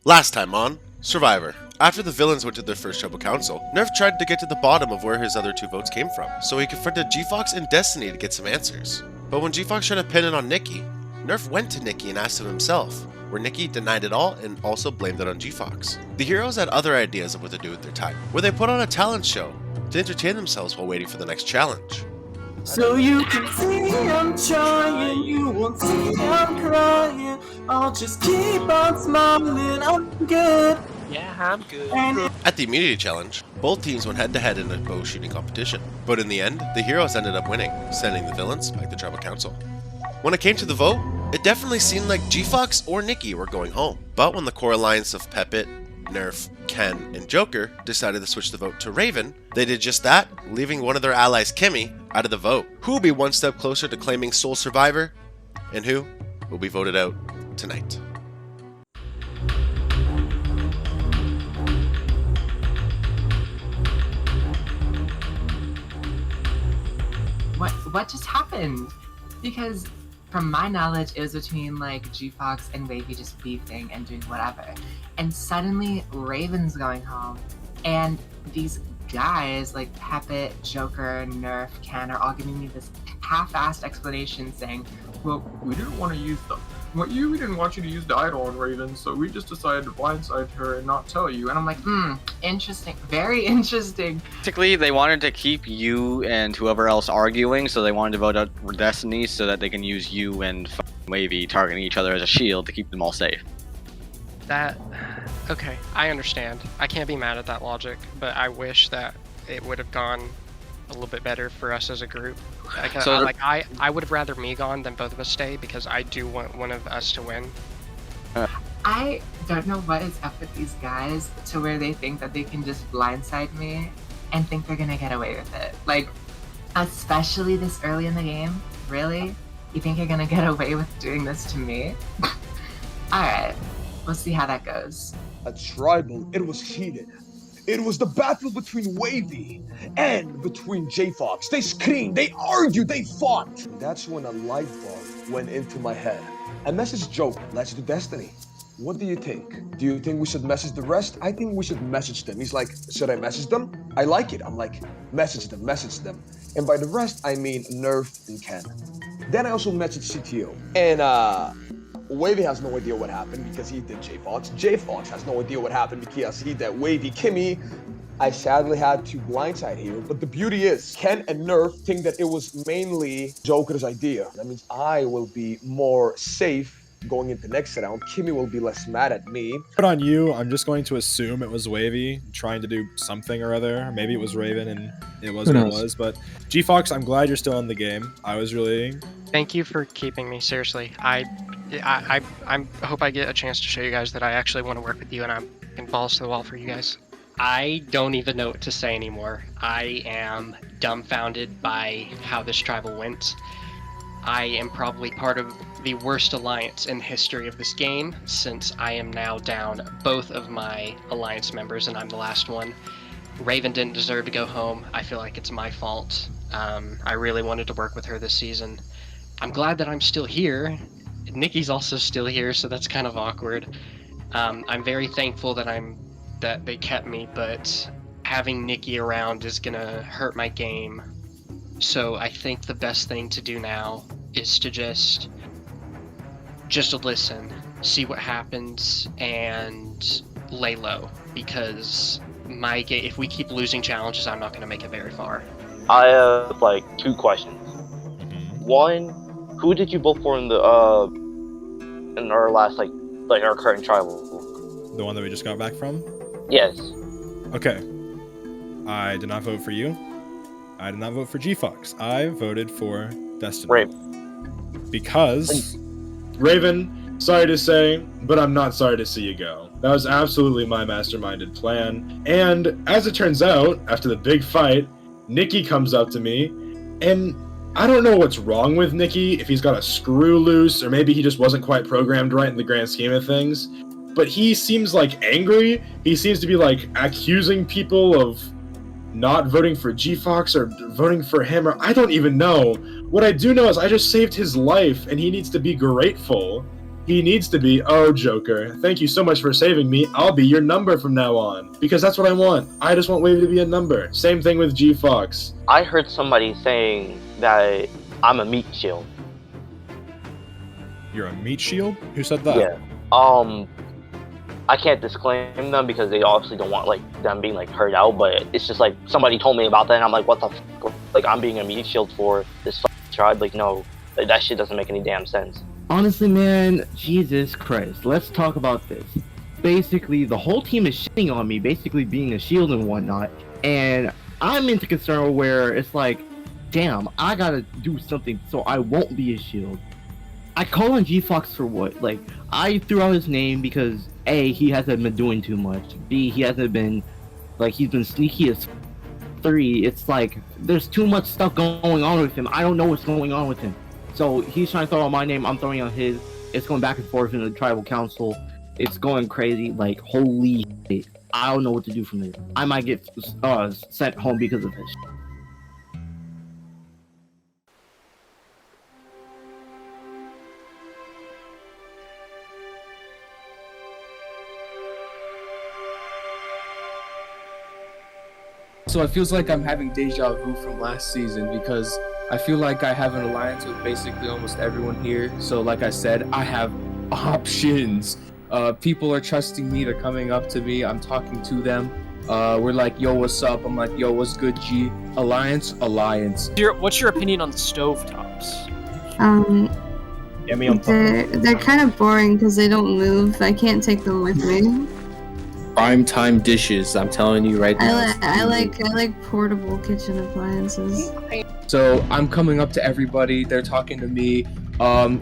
Last time on Survivor. After the villains went to their first tribal council, Nerf tried to get to the bottom of where his other two votes came from, so he confronted G-Fawx and Destiny to get some answers. But when G-Fawx tried to pin it on Nikki, Nerf went to Nikki and asked him himself, where Nikki denied it all and also blamed it on G-Fawx. The heroes had other ideas of what to do with their time, where they put on a talent show to entertain themselves while waiting for the next challenge. So you can see I'm trying, you won't see I'm crying. I'll just keep on smiling, I'm good. Yeah, I'm good. At the immunity challenge, both teams went head-to-head in a bow shooting competition. But in the end, the heroes ended up winning, sending the villains back to tribal council. When it came to the vote, it definitely seemed like G-Fawx or Nikki were going home. But when the core alliance of Pepit, Nerf, Ken, and Joker decided to switch the vote to Raven, they did just that, leaving one of their allies, Kimmi, out of the vote. Who will be one step closer to claiming sole survivor? And who will be voted out tonight? What just happened? Because from my knowledge, it was between like G-Fawx and Wavy just beefing and doing whatever. And suddenly Raven's going home. And these guys like Pepit, Joker, Nerf, Ken are all giving me this half-assed explanation saying, Well, we didn't want you to use the idol on Raven, so we just decided to blindside her and not tell you. and I'm like, interesting, very interesting. Basically, they wanted to keep you and whoever else arguing, so they wanted to vote out Destiny so that they can use you and Wavy targeting each other as a shield to keep them all safe. Okay, I understand. I can't be mad at that logic, but I wish that it would have gone a little bit better for us as a group. I would have rather me gone than both of us stay, because I do want one of us to win. I don't know what is up with these guys to where they think that they can just blindside me and think they're gonna get away with it. Like, especially this early in the game? Really? You think you're gonna get away with doing this to me? Alright, we'll see how that goes. A tribal, it was heated. It was the battle between Wavy and between G-Fawx. They screamed, they argued, they fought. And that's when a light bulb went into my head. I messaged Joe, let's do Destiny. What do you think? Do you think we should message the rest? I think we should message them. He's like, should I message them? I like it. I'm like, message them, message them. And by the rest, I mean Nerf and Ken. Then I also messaged CTO. And Wavy has no idea what happened because he did G-Fawx. G-Fawx has no idea what happened because he did Wavy. Kimmi, I sadly had to blindside here, but the beauty is Ken and Nerf think that it was mainly Joker's idea. That means I will be more safe going into next round. Kimmi will be less mad at me. But on you, I'm just going to assume it was Wavy trying to do something or other. Maybe it was Raven and it was what it was. But G-Fawx, I'm glad you're still in the game. I was really... Thank you for keeping me, seriously. I hope I get a chance to show you guys that I actually want to work with you, and I'm balls to the wall for you guys. I don't even know what to say anymore. I am dumbfounded by how this tribal went. I am probably part of the worst alliance in the history of this game, since I am now down both of my alliance members and I'm the last one. Raven didn't deserve to go home. I feel like it's my fault. I really wanted to work with her this season. I'm glad that I'm still here. Nikki's also still here, so that's kind of awkward. I'm very thankful that they kept me, but having Nikki around is gonna hurt my game. So I think the best thing to do now is to just listen, see what happens, and lay low, because if we keep losing challenges, I'm not gonna make it very far. I have like 2 questions. One, who did you vote for in our last our current tribal? The one that we just got back from? Yes. Okay. I did not vote for you. I did not vote for G-Fawx. I voted for Destiny. Raven. Because... Raven, sorry to say, but I'm not sorry to see you go. That was absolutely my masterminded plan. And as it turns out, after the big fight, Nikki comes up to me, and I don't know what's wrong with Nikki, if he's got a screw loose, or maybe he just wasn't quite programmed right in the grand scheme of things, but he seems like angry. He seems to be like accusing people of not voting for G-Fawx or voting for him, or I don't even know. What I do know is I just saved his life and he needs to be grateful. He needs to be, oh, Joker, thank you so much for saving me. I'll be your number from now on. Because that's what I want. I just want Wavy to be a number. Same thing with G-Fawx. I heard somebody saying that I'm a meat shield. You're a meat shield? Who said that? Yeah. I can't disclaim them because they obviously don't want like them being like heard out, but it's just like somebody told me about that and I'm like, what the f? Like I'm being a meat shield for this tribe? Like no, like, that shit doesn't make any damn sense. Honestly, man, Jesus Christ, let's talk about this. Basically, the whole team is shitting on me, basically being a shield and whatnot, and I'm into concern where it's like, damn, I gotta do something so I won't be a shield. I call on G-Fawx for what? Like, I threw out his name because A, he hasn't been doing too much. B, he hasn't been, like, he's been sneaky as 3. It's like, there's too much stuff going on with him. I don't know what's going on with him. So he's trying to throw out my name, I'm throwing out his. It's going back and forth in the tribal council. It's going crazy, like, holy shit. I don't know what to do from this. I might get sent home because of this. So it feels like I'm having deja vu from last season because I feel like I have an alliance with basically almost everyone here. So like I said, I have options. People are trusting me. They're coming up to me. I'm talking to them. We're like, yo, what's up? I'm like, yo, what's good, G? Alliance. What's your opinion on the stovetops? They're kind of boring because they don't move. I can't take them with me. Prime time dishes, I'm telling you right now. I like portable kitchen appliances. So I'm coming up to everybody. They're talking to me.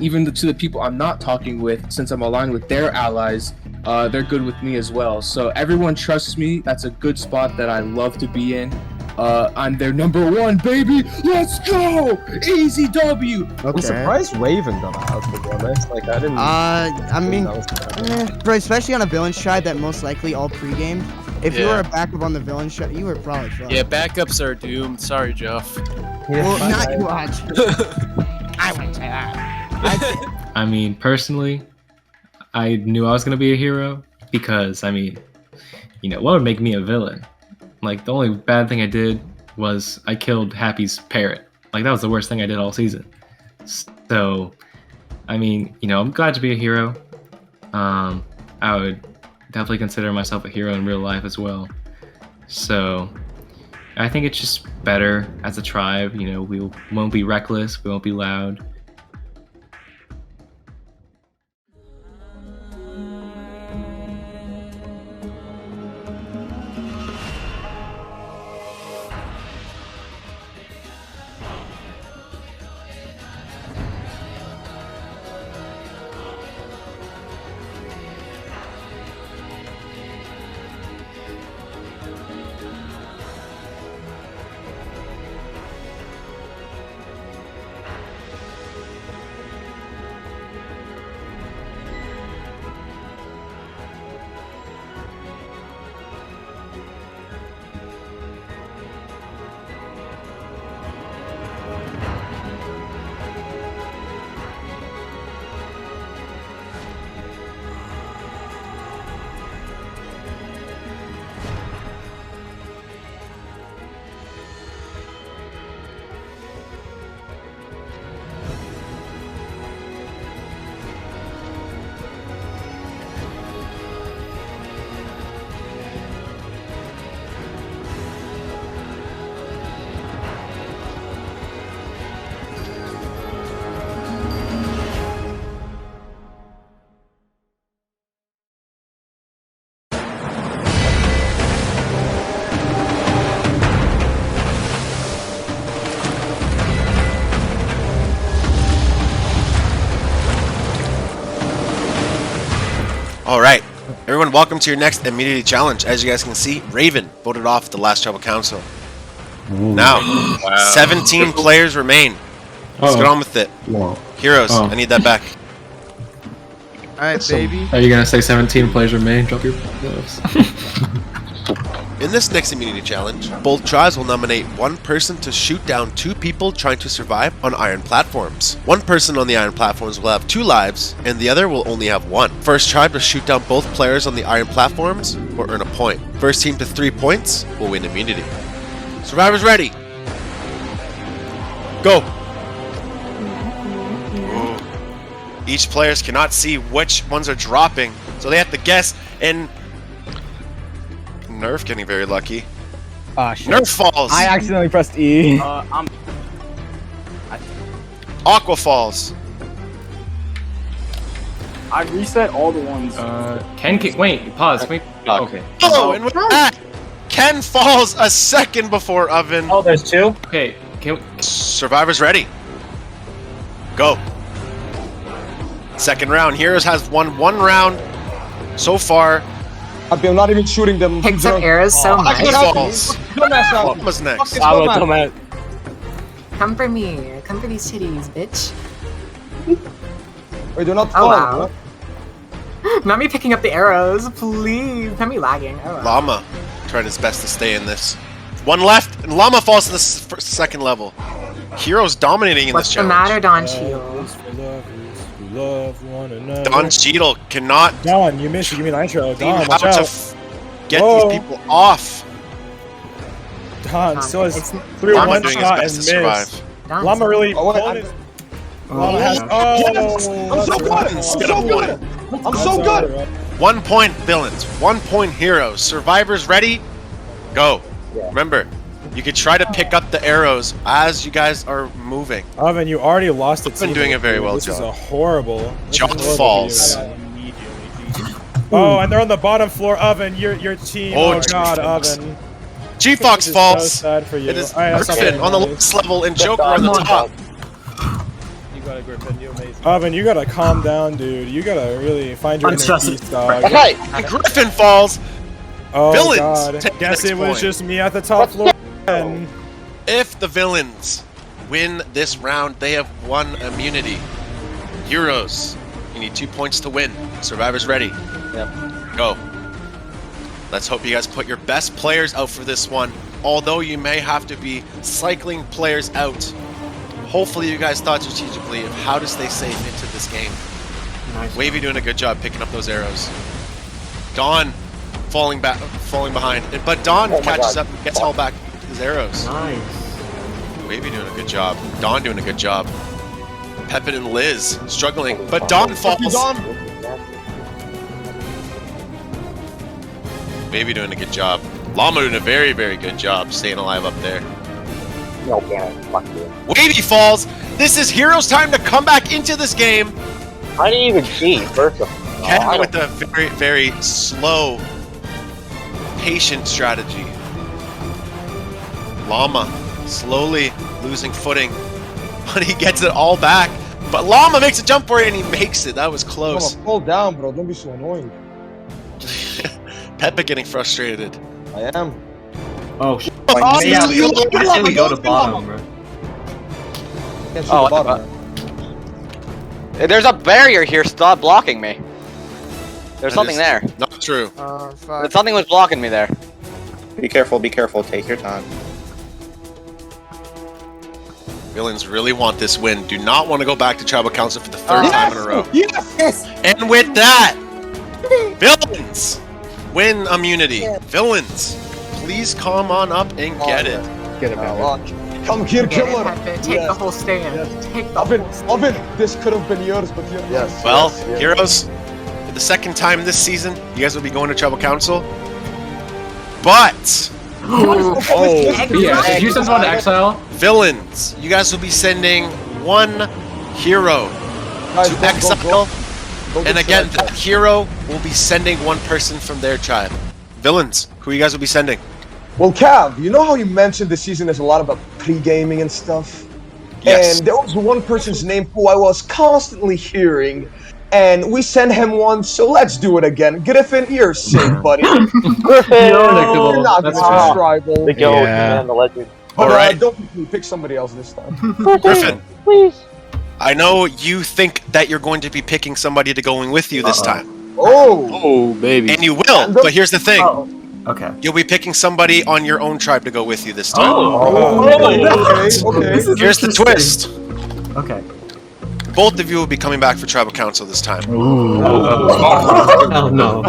Even to the people I'm not talking with, since I'm aligned with their allies, they're good with me as well. So everyone trusts me. That's a good spot that I love to be in. I'm their #1, baby. Let's go! Easy W. Okay. I'm surprised Raven got out, to be honest. Like I didn't. I mean, bro, especially on a villain tribe that most likely all pre-gamed. If you were a backup on the villain tribe, you were probably fucked. Yeah, backups are doomed. Sorry, Joff. Well, not you, watch. I wouldn't say that. I mean, personally, I knew I was gonna be a hero because, I mean, you know, what would make me a villain? Like, the only bad thing I did was I killed Happy's parrot. Like, that was the worst thing I did all season. So, I mean, you know, I'm glad to be a hero. I would definitely consider myself a hero in real life as well. So, I think it's just better as a tribe. You know, we won't be reckless, we won't be loud. Alright, everyone, welcome to your next immunity challenge. As you guys can see, Raven voted off the last tribal council. Now, 17 players remain. Let's get on with it. Heroes, I need that back. Alright, baby. Are you gonna say 17 players remain? Drop your gloves. In this next immunity challenge, both tribes will nominate one person to shoot down 2 people trying to survive on iron platforms. One person on the iron platforms will have 2 lives, and the other will only have 1. First tribe to shoot down both players on the iron platforms will earn a point. First team to 3 points will win immunity. Survivors ready? Go! Ooh. Each players cannot see which ones are dropping, so they have to guess, and Nerf getting very lucky. Ah, shit. Nerf falls! I accidentally pressed E. Aqua falls. I reset all the ones. Wait, pause. Wait. Okay. Oh, and with that, Ken falls a second before Ovven. Oh, there's 2? Okay, Survivors ready. Go. Second round. Heroes has won 1 round so far. I'm not even shooting them. Pick some arrows so much. Falls. What was next? Come for me. Come for these titties, bitch. Wait, they're not Oh, falling. wow. Not me picking up the arrows, please. Not me lagging. Oh, wow. Llama tried his best to stay in this. 1 left, and Llama falls to the second level. Heroes dominating in What's this the challenge. matter, Don Cheadle? Don Cheadle cannot. Don, you missed. Give me nitro. Don, how watch to out. get Whoa. these people off. Don still has It's- through Llama one doing his shot best and to survive. missed. Don's Llama really. Oh, wait, pulling his- Llama has. Yes. Oh, I'm so good. I'm so good. I'm so good. 1 point villains, 1 point heroes. Survivors ready? Go. Remember, you can try to pick up the arrows as you guys are moving. Oven, you already lost the I've been team. doing it very well, This is Joff. a horrible. Joff falls. Oh, and they're on the bottom floor. Oven, your team. Oh, Oh, God, G-Fawx. Oven. G-Fawx This is falls. So sad for you. It is Alright, that's not Griffin very on the nice. lowest level and Joker on the top. You got it, Griffin. You amazing. Oven, you gotta calm down, dude. You gotta really find your inner peace, dog. Okay, Griffin falls. Oh, Villains God. take Guess next it was point. just me at the top floor. And If the villains win this round, they have 1 immunity. Heroes, you need 2 points to win. Survivors ready? Yep. Go. Let's hope you guys put your best players out for this one. Although you may have to be cycling players out. Hopefully you guys thought strategically of how to stay safe into this game. Nice. Wavy doing a good job picking up those arrows. Dawn falling behind. But Dawn catches up and gets all back his arrows. Nice. Wavy doing a good job. Dawn doing a good job. Pepit and Liz struggling, but Dawn falls. Wavy doing a good job. Llama doing a very, very good job staying alive up there. No, man. Fuck you. Wavy falls. This is Heroes' time to come back into this game. I didn't even cheat, first of all. Ken with a very, very slow, patient strategy. Llama slowly losing footing, but he gets it all back. But Llama makes a jump for it and he makes it. That was close. Fall down, bro. Don't be so annoying. Pepit getting frustrated. I am. Oh, shit. Oh, yeah, you we go to bottom, bro. Can't shoot Oh, the what bottom, the There's a barrier here. Stop blocking me. There's something there. Not true. Something was blocking me there. Be careful, be careful. Take your time. Villains really want this win. Do not want to go back to Tribal Council for the 3rd time in a row. Yes! And with that, Villains win immunity. Villains, please come on up and get it. Get it, man. Come here, Get it, killer. Pepit. Take the whole stand. Take the Oven, whole stand. Oven, this could have been yours, but you're yes. Well, Heroes, for the 2nd time this season, you guys will be going to Tribal Council. But Yeah, if you send someone to exile, Villains, you guys will be sending 1 hero to exile. And again, that hero will be sending 1 person from their tribe. Villains, who you guys will be sending? Well, Cav, you know how you mentioned this season is a lot about pre-gaming and stuff? Yes. And there was one person's name who I was constantly hearing, and we sent him one, so let's do it again. Griffin, you're sick, buddy. Griffin, you're not That's subscribable. The goat, man, the legend. But, Alright. don't pick me, pick somebody else this time. Griffin, Please. I know you think that you're going to be picking somebody to going with you this time. Oh! Oh, baby. And you will, but here's the thing. Okay. You'll be picking somebody on your own tribe to go with you this time. Okay. Here's the twist. Okay. Both of you will be coming back for tribal council this time. Oh no.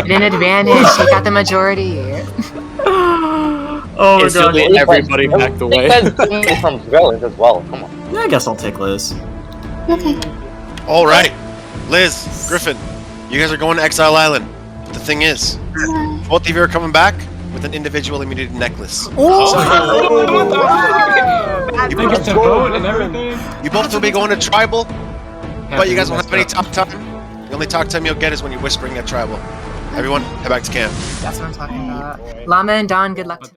Get an advantage. She got the majority. Oh my God. Everybody backed away. It's from Villains as well. Come on. Yeah, I guess I'll take Liz. Okay. All right, Liz, Griffin, you guys are going to Exile Island. But the thing is, both of you are coming back with an individual immunity necklace. You get to vote and everything. You both will be going to tribal, but you guys won't have any talk time. The only talk time you'll get is when you're whispering at tribal. Everyone, head back to camp. That's what I'm talking about. Llama and Don, good luck.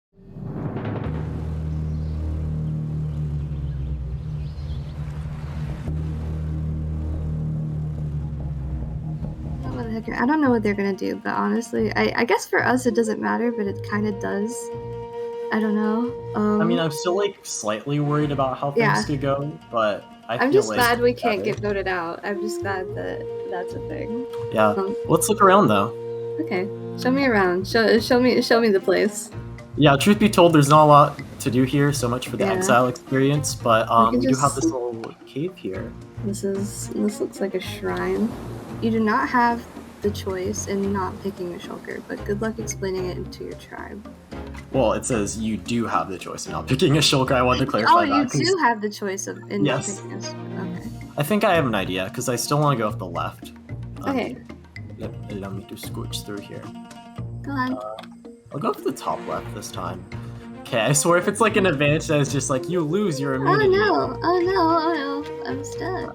I don't know what they're gonna do, but honestly, I guess for us it doesn't matter, but it kind of does. I don't know. I mean, I'm still like slightly worried about how things could go, but I'm just glad we can't get voted out. I'm just glad that that's a thing. Yeah. Let's look around though. Okay, show me around. Show me the place. Yeah. Truth be told, there's not a lot to do here. So much for the Yeah. exile experience, but we do have this little cave here. This looks like a shrine. You do not have the choice in not picking a shulker, but good luck explaining it to your tribe. Well, it says you do have the choice in not picking a shulker. I wanted to clarify Oh, that. you do have the choice of in Yes. not picking a shulker. Okay. I think I have an idea because I still want to go with the left. Okay. Allow me to scooch through here. Go on. I'll go for the top left this time. Okay, I swear if it's like an advantage that is just like you lose your Oh immunity. no! Oh no! Oh no! I'm stuck.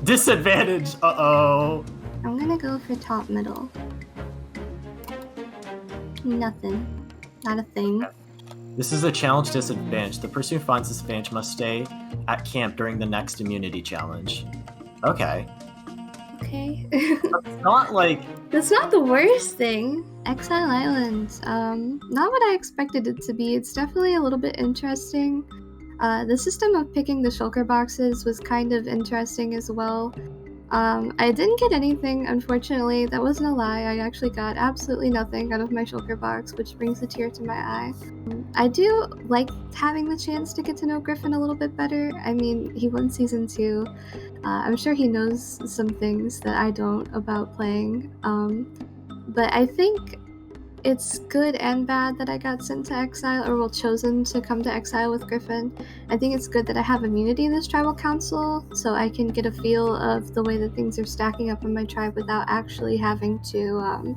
Disadvantage! Uh-oh. I'm gonna go for top middle. Nothing. Not a thing. This is a challenge disadvantage. The person who finds this advantage must stay at camp during the next immunity challenge. Okay. Okay. It's not like... That's not the worst thing. Exile Island. Not what I expected it to be. It's definitely a little bit interesting. The system of picking the shulker boxes was kind of interesting as well. I didn't get anything, unfortunately. That wasn't a lie. I actually got absolutely nothing out of my shulker box, which brings a tear to my eye. I do like having the chance to get to know Griffin a little bit better. I mean, he won Season 2. I'm sure he knows some things that I don't about playing. But I think it's good and bad that I got sent to exile, or well, chosen to come to exile with Griffin. I think it's good that I have immunity in this tribal council, so I can get a feel of the way that things are stacking up in my tribe without actually having to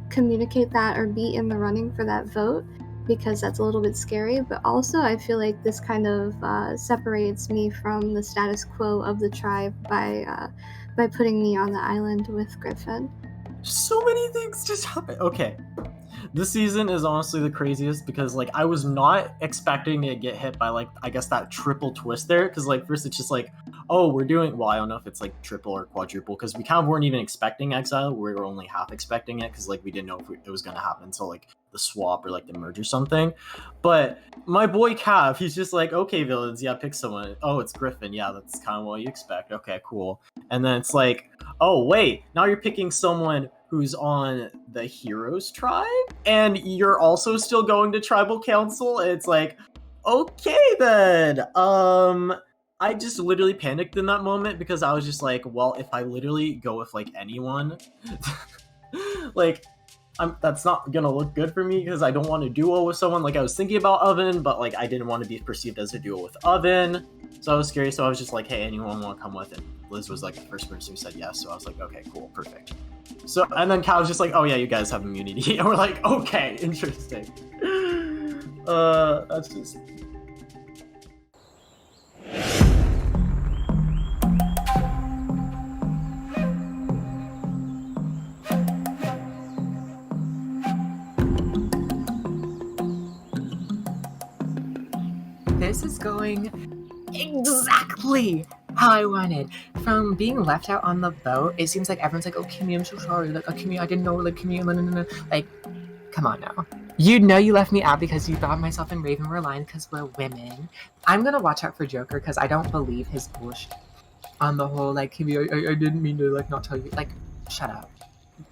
communicate that or be in the running for that vote, because that's a little bit scary. But also, I feel like this kind of separates me from the status quo of the tribe by putting me on the island with Griffin. So many things just happened. Okay. This season is honestly the craziest because, like, I was not expecting to get hit by, like, I guess that triple twist there. Because, like, first it's just like, oh, we're doing, well, I don't know if it's, like, triple or quadruple. Because we kind of weren't even expecting exile. We were only half expecting it because, like, we didn't know if it was going to happen until, like, the swap or, like, the merge or something. But my boy Cav, he's just like, okay, villains, yeah, pick someone. Oh, it's Griffin. Yeah, that's kind of what you expect. Okay, cool. And then it's like, oh, wait, now you're picking someone who's on the heroes tribe, and you're also still going to tribal council. It's like, okay then. I just literally panicked in that moment because I was just like, well, if I literally go with like anyone, like, that's not gonna look good for me because I don't want to duo with someone. Like, I was thinking about Ovven, but like I didn't want to be perceived as a duo with Ovven, so I was scary. So I was just like, hey, anyone want to come with? And Liz was like the first person who said yes, so I was like, okay, cool, perfect. So, and then Cal was just like, oh yeah, you guys have immunity. And we're like, okay, interesting. That's just... This is going exactly how I wanted. From being left out on the boat, it seems like everyone's like, oh, Kimmi, I'm so sorry. Like, oh, Kimmi, I didn't know. Like, Kimmi, no. Like, come on now. You know you left me out because you thought myself and Raven were aligned because we're women. I'm gonna watch out for Joker because I don't believe his bullshit on the whole, like, Kimmi, I didn't mean to, like, not tell you. Like, shut up.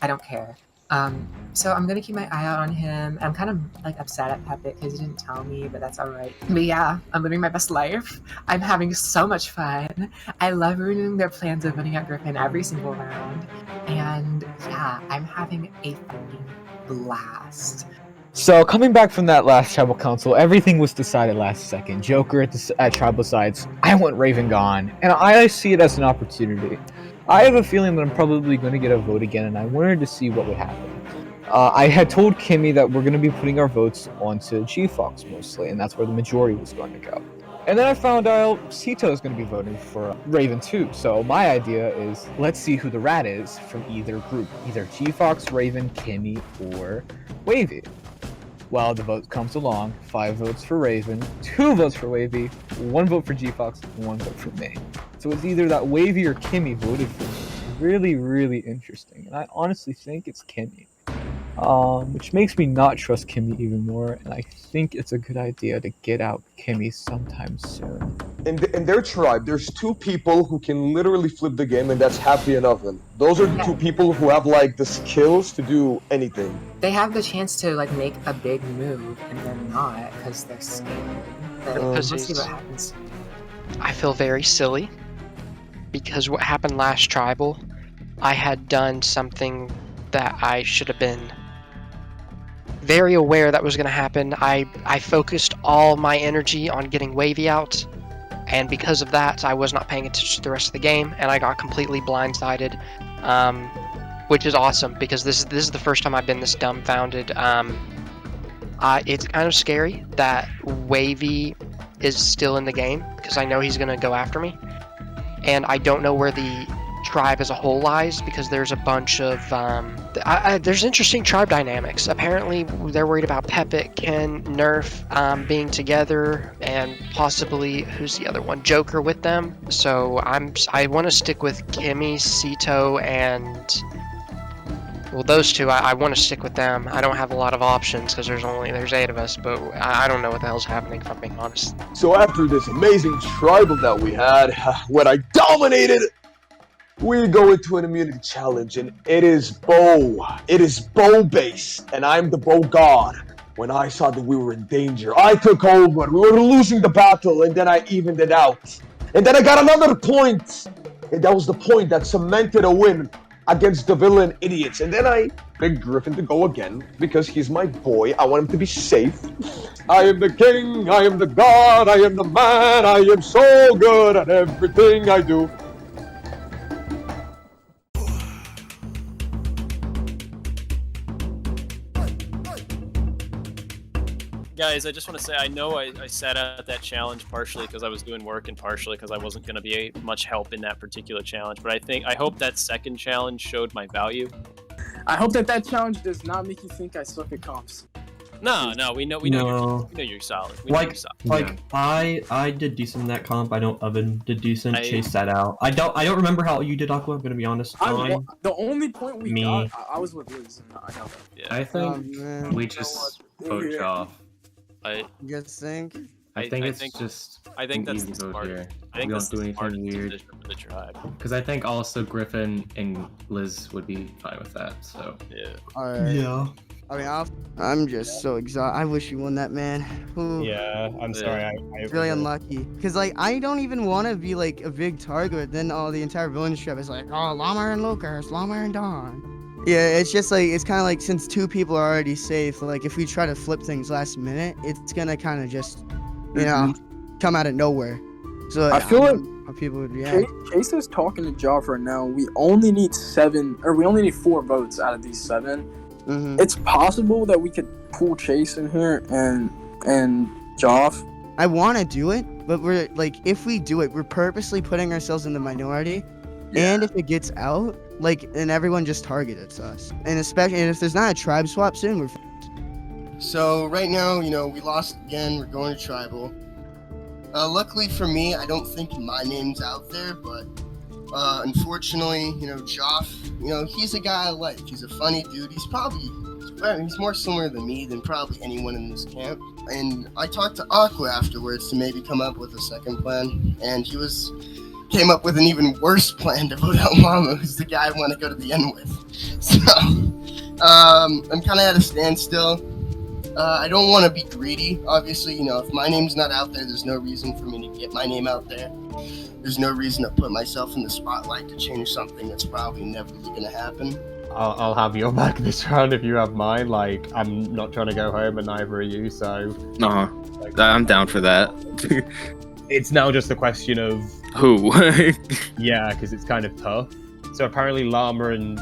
I don't care. So I'm gonna keep my eye out on him. I'm kind of like upset at Pepit because he didn't tell me, but that's all right. But yeah, I'm living my best life. I'm having so much fun. I love ruining their plans of winning out Griffin every single round. And yeah, I'm having a fucking blast. So coming back from that last tribal council, everything was decided last second. Joker at tribal sides. I want Raven gone, and I see it as an opportunity. I have a feeling that I'm probably going to get a vote again, and I wanted to see what would happen. I had told Kimmi that we're going to be putting our votes onto G-Fawx mostly, and that's where the majority was going to go. And then I found out Sito is going to be voting for Raven too, so my idea is let's see who the rat is from either group, either G-Fawx, Raven, Kimmi, or Wavy. Well, the vote comes along, 5 votes for Raven, 2 votes for Wavy, 1 vote for G-Fawx, 1 vote for me. So it's either that Wavy or Kimmi voted for me. It's really, really interesting, and I honestly think it's Kimmi. Which makes me not trust Kimmi even more, and I think it's a good idea to get out Kimmi sometime soon. In their tribe, there's 2 people who can literally flip the game, and that's Happy and Ovven. Those are the 2 people who have like the skills to do anything. They have the chance to like make a big move, and they're not because they're scared. But we'll see what happens. I feel very silly because what happened last tribal, I had done something that I should have been very aware that was going to happen. I focused all my energy on getting Wavy out, and because of that, I was not paying attention to the rest of the game, and I got completely blindsided, which is awesome because this is the first time I've been this dumbfounded. It's kind of scary that Wavy is still in the game because I know he's going to go after me, and I don't know where the tribe as a whole lies because there's a bunch of there's interesting tribe dynamics. Apparently they're worried about Pepit, Ken, Nerf being together, and possibly who's the other one, Joker with them. So I want to stick with Kimmi, Sito, and well, those 2 I want to stick with them. I don't have a lot of options because there's 8 of us, but I don't know what the hell's happening if I'm being honest. So after this amazing tribal that we had, when I dominated, we go into an immunity challenge, and it is bow. It is bow based, and I'm the bow god. When I saw that we were in danger, I took over. We were losing the battle, and then I evened it out. And then I got another point, and that was the point that cemented a win against the villain idiots. And then I picked Griffin to go again because he's my boy. I want him to be safe. I am the king. I am the god. I am the man. I am so good at everything I do. Guys, I just want to say, I know I sat out that challenge partially because I was doing work and partially because I wasn't going to be much help in that particular challenge, but I hope that second challenge showed my value. I hope that challenge does not make you think I suck at comps. No, we know you're solid. I did decent in that comp. I know Ovven did decent. Chase that out. I don't remember how you did, Aqua. I'm gonna be honest. The only point we got, I was with Liz. I know that. Yeah. I think we just vote Joff. You guys think? I think that's the smart. I think that's the smartest decision for the tribe. Because I think also Griffin and Liz would be fine with that. So yeah. Alright. Yeah. I mean, I'm just so exhausted. I wish you won that, man. Ooh. Yeah, I'm sorry. I really unlucky. Because, like, I don't even want to be, like, a big target. Then the entire villain tribe is like, oh, Llama and Lucas, Llama and Dawn. Yeah, it's just, like, it's kind of like, since 2 people are already safe, like, if we try to flip things last minute, it's going to kind of just, you know, come out of nowhere. So I feel like how people would react. Case is talking to Joff right now. We only need 4 votes out of these 7. It's possible that we could pull Chase in here and Joff. I want to do it, but we're like, if we do it, we're purposely putting ourselves in the minority. Yeah. And if it gets out, like, and everyone just targets us. And especially, and if there's not a tribe swap soon, we're So right now, you know, we lost again. We're going to tribal. Luckily for me, I don't think my name's out there, but unfortunately, you know, Joff, you know, he's a guy I like. He's a funny dude. He's more similar to me than probably anyone in this camp. And I talked to Aqua afterwards to maybe come up with a second plan, and he came up with an even worse plan to vote out Llama, who's the guy I want to go to the end with. So, I'm kind of at a standstill. I don't want to be greedy. Obviously, you know, if my name's not out there, there's no reason for me to get my name out there. There's no reason to put myself in the spotlight to change something that's probably never going to happen. I'll have your back this round if you have mine. Like, I'm not trying to go home, and neither are you. So, I'm down for that. It's now just a question of who. Yeah, because it's kind of tough. So apparently, Llama and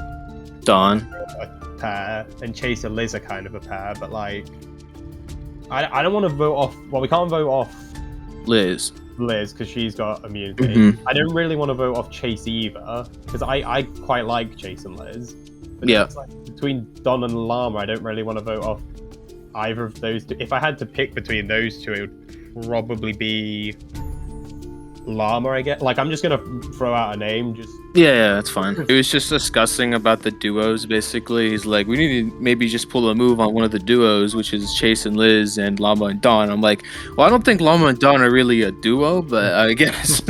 Dawn are a pair, and Chase and Liz are kind of a pair. But like, I don't want to vote off. Well, we can't vote off Liz because she's got immunity. Mm-hmm. I don't really want to vote off Chase either because I quite like Chase and Liz. But yeah. It's like, between Don and Llama, I don't really want to vote off either of those two. If I had to pick between those two, it would probably be Llama, I guess. Like, I'm just gonna throw out a name. Yeah, that's fine. It was just discussing about the duos, basically. He's like, we need to maybe just pull a move on one of the duos, which is Chase and Liz and Llama and Dawn. I'm like, well, I don't think Llama and Dawn are really a duo, but I guess.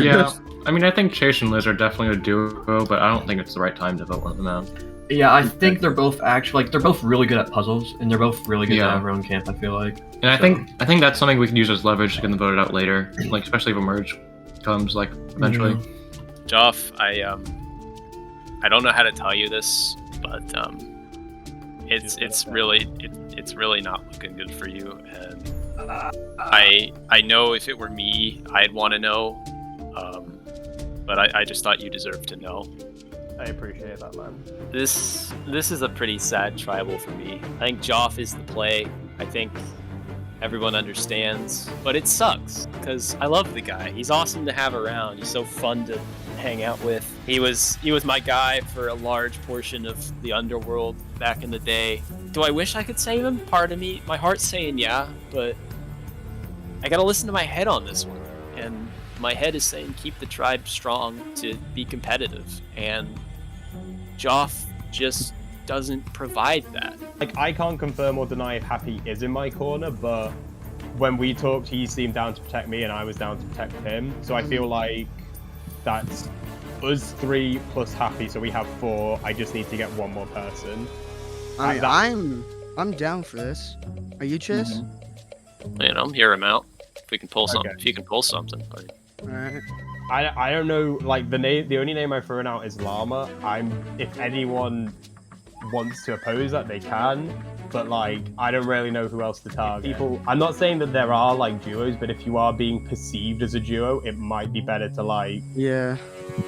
Yeah, I mean, I think Chase and Liz are definitely a duo, but I don't think it's the right time to vote one of them out. Yeah, I think they're both actually, like, they're both really good at puzzles, and they're both really good to have their own camp, I feel like. And I think that's something we can use as leverage to get them voted out later, like, especially if a merge comes, like, eventually. Joff, I don't know how to tell you this, but it's really not looking good for you, and I know if it were me, I'd want to know, but I just thought you deserved to know. I appreciate that, man. This is a pretty sad tribal for me. I think Joff is the play. I think everyone understands, but it sucks because I love the guy. He's awesome to have around. He's so fun to hang out with. He was my guy for a large portion of the underworld back in the day. Do I wish I could save him? Part of me, my heart's saying yeah, but I gotta listen to my head on this one. And my head is saying keep the tribe strong to be competitive. And Joff just doesn't provide that. Like, I can't confirm or deny if Happy is in my corner, but when we talked, he seemed down to protect me and I was down to protect him. So I feel like that's us 3 plus Happy, so we have 4. I just need to get one more person. I'm down for this. Are you, Chase? You know, hear him out. If we can pull something, if you can pull something. Like. Alright. I don't know, like, the only name I've thrown out is Llama. If anyone wants to oppose that, they can, but like, I don't really know who else to target. I'm not saying that there are like duos, but if you are being perceived as a duo, it might be better to like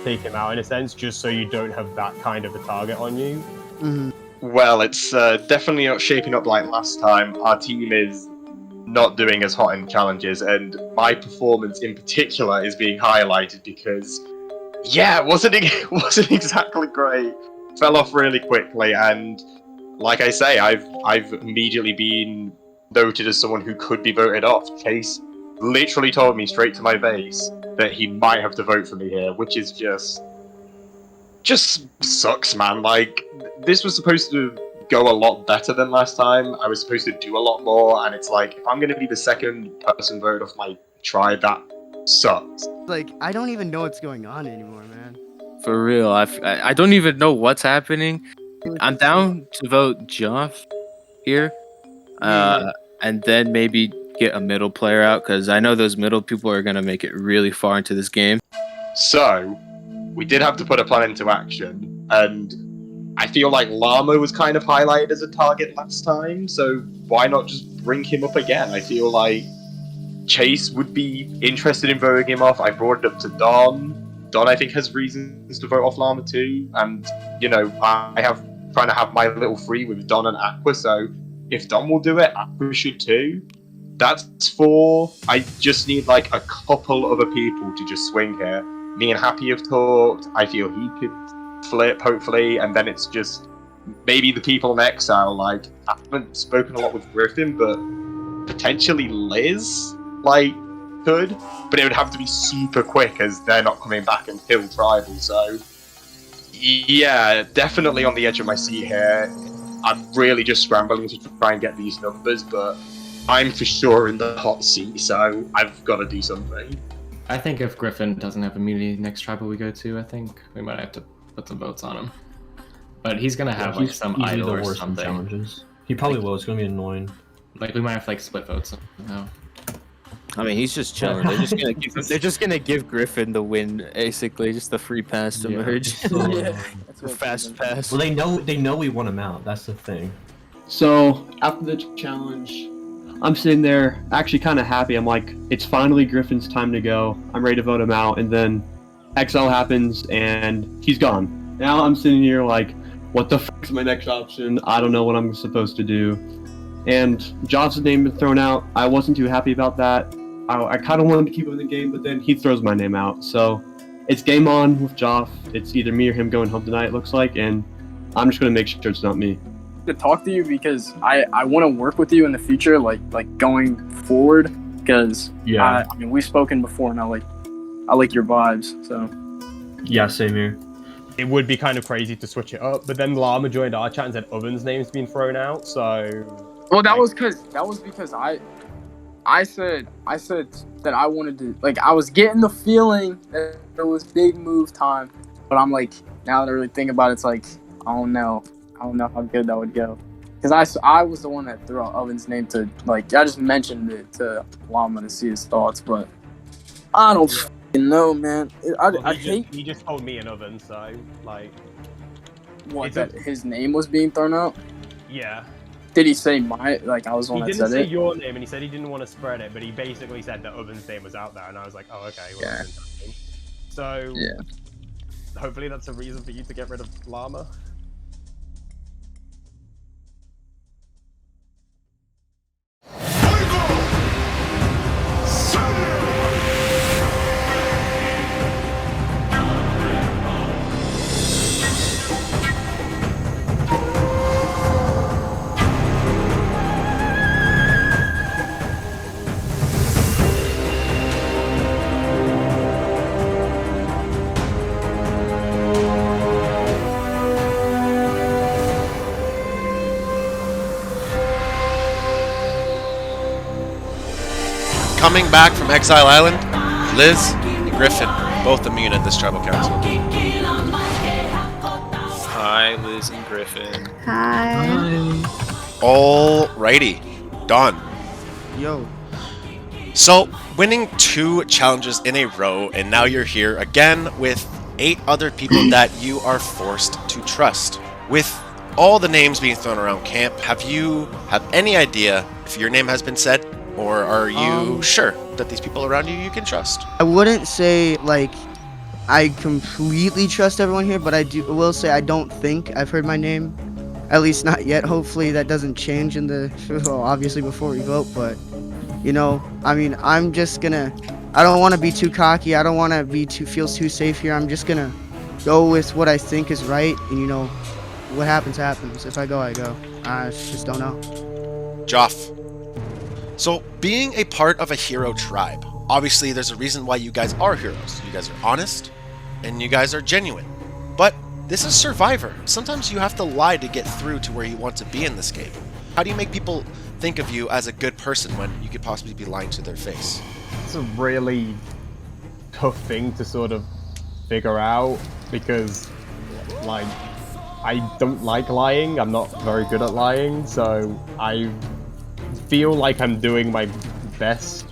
take him out in a sense, just so you don't have that kind of a target on you. Well, it's definitely not shaping up like last time. Our team is not doing as hot in challenges, and my performance in particular is being highlighted because, yeah, it wasn't exactly great. Fell off really quickly, and like I say, I've immediately been noted as someone who could be voted off. Chase literally told me straight to my face that he might have to vote for me here, which is just sucks, man. Like, this was supposed to go a lot better than last time. I was supposed to do a lot more, and it's like, if I'm gonna be the second person voted off my tribe, that sucks. Like, I don't even know what's going on anymore, man. For real, I don't even know what's happening. I'm down to vote Joff here, and then maybe get a middle player out, because I know those middle people are gonna make it really far into this game. So, we did have to put a plan into action, and I feel like Llama was kind of highlighted as a target last time, so why not just bring him up again? I feel like Chase would be interested in voting him off. I brought it up to Don. Don, I think, has reasons to vote off Llama too, and, you know, I have trying to have my little free with Don and Aqua, so if Don will do it, Aqua should too. That's 4. I just need, like, a couple other people to just swing here. Me and Happy have talked. I feel he could flip, hopefully, and then it's just maybe the people in exile. Like, I haven't spoken a lot with Griffin, but potentially Liz, like, could, but it would have to be super quick as they're not coming back until tribal. So yeah, definitely on the edge of my seat here. I'm really just scrambling to try and get these numbers, but I'm for sure in the hot seat, so I've got to do something. I think if Griffin doesn't have immunity next tribal we go to, I think we might have to put some votes on him. but he's gonna have like some easily idol the or worst in something. challenges. He probably will. It's gonna be annoying. Like we might have to like split votes somehow. I mean, he's just chilling. They're just gonna give Griffin the win, basically, just the free pass to merge. The fast pass. Well, they know we want him out. That's the thing. So after the challenge, I'm sitting there actually kind of happy. I'm like, it's finally Griffin's time to go. I'm ready to vote him out, and then XL happens and he's gone. Now I'm sitting here like, what the fuck is my next option? I don't know what I'm supposed to do. And Joff's name been thrown out. I wasn't too happy about that. I kind of wanted to keep him in the game, but then he throws my name out. So it's game on with Joff. It's either me or him going home tonight, it looks like, and I'm just going to make sure it's not me. To talk to you because I want to work with you in the future, like going forward, because I mean we've spoken before and I like your vibes, so yeah, same here. It would be kind of crazy to switch it up, but then Llama joined our chat and said Ovven's name's been thrown out, so well that was because I said that I wanted to, like, I was getting the feeling that it was big move time, but I'm like, now that I really think about it, it's like I don't know how good that would go. Because I was the one that threw out Ovven's name to, like, I just mentioned it to Llama to see his thoughts, but I don't fucking know, man. He just told me an Ovven, so, like... What, that his name was being thrown out? Yeah. Did he say my, like, I was the one that said it? He didn't say your name, and he said he didn't want to spread it, but he basically said that Ovven's name was out there, and I was like, oh, okay. Well, that's interesting. So, hopefully that's a reason for you to get rid of Llama. Coming back from Exile Island, Liz and Griffin, both immune at this tribal council. Hi, Liz and Griffin. Hi. Alrighty, done. Yo. So, winning 2 challenges in a row, and now you're here again with 8 other people that you are forced to trust. With all the names being thrown around camp, have you any idea if your name has been said? Or are you sure that these people around you can trust? I wouldn't say, like, I completely trust everyone here, but I will say I don't think I've heard my name. At least not yet. Hopefully that doesn't change in the, well, obviously before we vote, but, you know, I mean, I'm just gonna, I don't want to be too cocky. I don't want to be feel too safe here. I'm just gonna go with what I think is right, and, you know, what happens, happens. If I go, I go. I just don't know. Joff. So, being a part of a hero tribe, obviously there's a reason why you guys are heroes. You guys are honest, and you guys are genuine. But this is Survivor. Sometimes you have to lie to get through to where you want to be in this game. How do you make people think of you as a good person when you could possibly be lying to their face? It's a really tough thing to sort of figure out, because, like, I don't like lying. I'm not very good at lying, so I feel like I'm doing my best,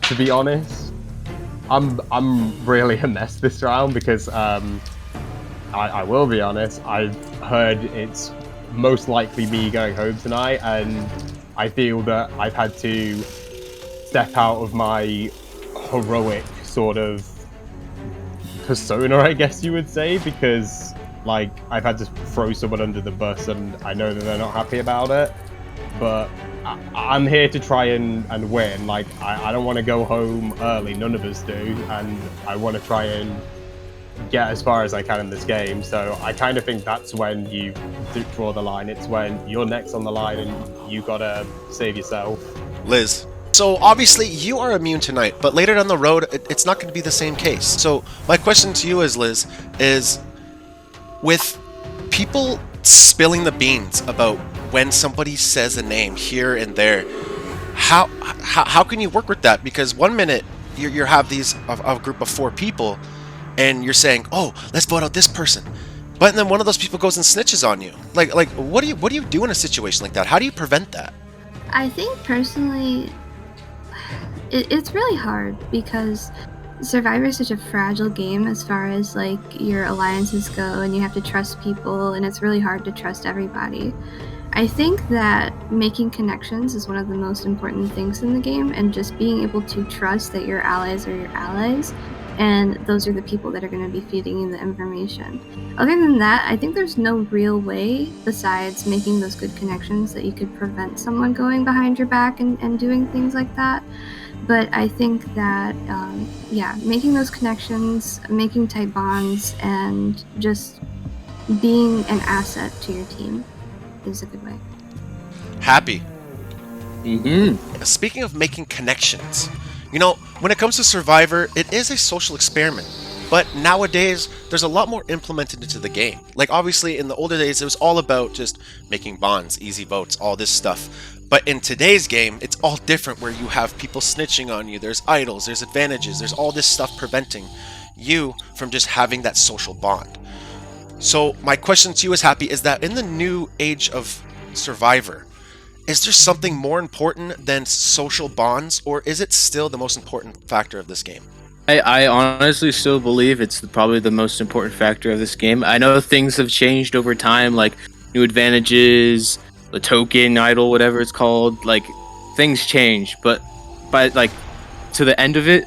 to be honest. I'm really a mess this round because I will be honest, I've heard it's most likely me going home tonight, and I feel that I've had to step out of my heroic sort of persona, I guess you would say, because, like, I've had to throw someone under the bus and I know that they're not happy about it. But I'm here to try and win. Like, I don't want to go home early, none of us do, and I want to try and get as far as I can in this game. So I kind of think that's when you draw the line. It's when you're next on the line and you gotta save yourself. Liz. So obviously you are immune tonight, but later down the road, it's not going to be the same case. So my question to you is, Liz, is with people spilling the beans about when somebody says a name here and there, how can you work with that? Because one minute you have a group of 4 people and you're saying, oh, let's vote out this person. but then one of those people goes and snitches on you. Like what do you do in a situation like that? How do you prevent that? I think personally, it's really hard because Survivor is such a fragile game as far as like your alliances go, and you have to trust people, and it's really hard to trust everybody. I think that making connections is one of the most important things in the game, and just being able to trust that your allies are your allies, and those are the people that are going to be feeding you the information. Other than that, I think there's no real way besides making those good connections that you could prevent someone going behind your back and doing things like that. But I think that, yeah, making those connections, making tight bonds, and just being an asset to your team is a good way. Happy. Speaking of making connections, you know, when it comes to Survivor, it is a social experiment. But nowadays, there's a lot more implemented into the game. Like, obviously, in the older days, it was all about just making bonds, easy votes, all this stuff. But in today's game, it's all different, where you have people snitching on you, there's idols, there's advantages, there's all this stuff preventing you from just having that social bond. So my question to you is, Happy, is that in the new age of Survivor, is there something more important than social bonds, or is it still the most important factor of this game? I honestly still believe it's probably the most important factor of this game. I know things have changed over time, like new advantages, the token, idol, whatever it's called. Like, things change, but by like to the end of it,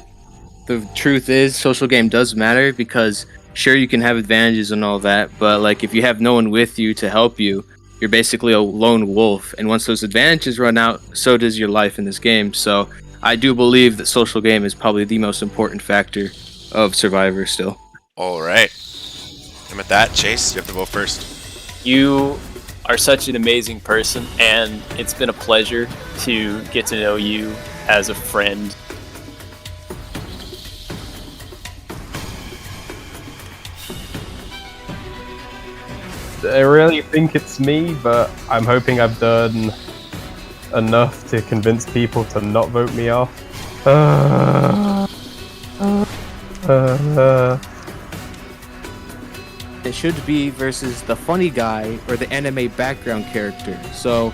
the truth is social game does matter, because sure, you can have advantages and all that, but like if you have no one with you to help you, you're basically a lone wolf. And once those advantages run out, so does your life in this game. So I do believe that social game is probably the most important factor of Survivor still. All right. And with that, Chase, you have to vote first. You are such an amazing person, and it's been a pleasure to get to know you as a friend. I really think it's me, but I'm hoping I've done enough to convince people to not vote me off. It should be versus the funny guy or the anime background character. So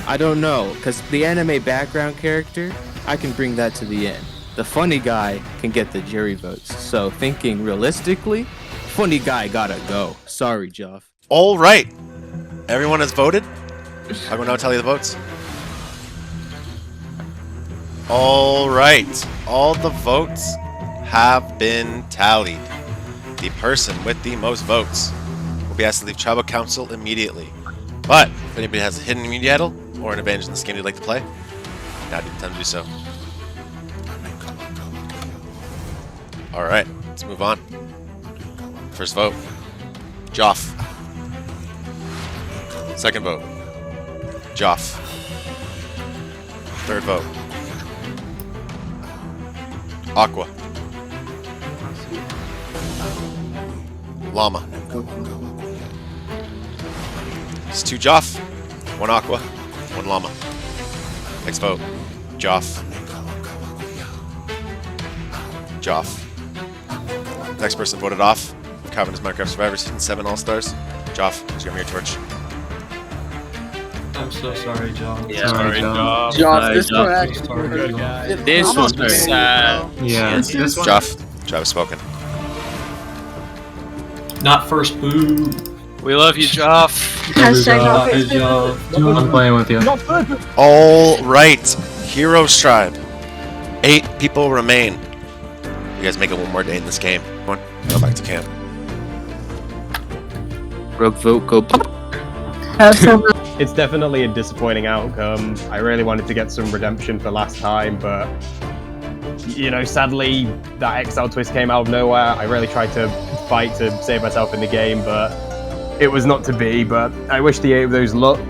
I don't know, because the anime background character, I can bring that to the end. The funny guy can get the jury votes. So thinking realistically, funny guy gotta go. Sorry, Joff. All right. Everyone has voted. I will now tell you the votes. All right. All the votes have been tallied. The person with the most votes will be asked to leave Tribal Council immediately. But if anybody has a hidden immunity idol or an advantage in this game they'd like to play, now'd be the time to do so. All right. Let's move on. First vote, Joff. Second vote, Joff. Third vote, Aqua. Llama. It's 2 Joff, 1 Aqua, 1 Llama. Next vote, Joff. Joff. Next person voted off, Kavanah Minecraft Survivor Season 7 All-Stars. Joff, it's your torch. I'm so sorry, Joff. Yeah, sorry, Joff. Joff, this one actually hurt, guys. This one's sad. Yeah, this one. Joff has spoken. Not first, boo. We love you, Joff. I'm playing with you. All right, Heroes Tribe. 8 people remain. You guys make it one more day in this game. Come on, go back to camp. Rogue vote, go. It's definitely a disappointing outcome. I really wanted to get some redemption for last time, but you know, sadly, that XL twist came out of nowhere. I really tried to fight to save myself in the game, but it was not to be. But I wish the 8 of those luck.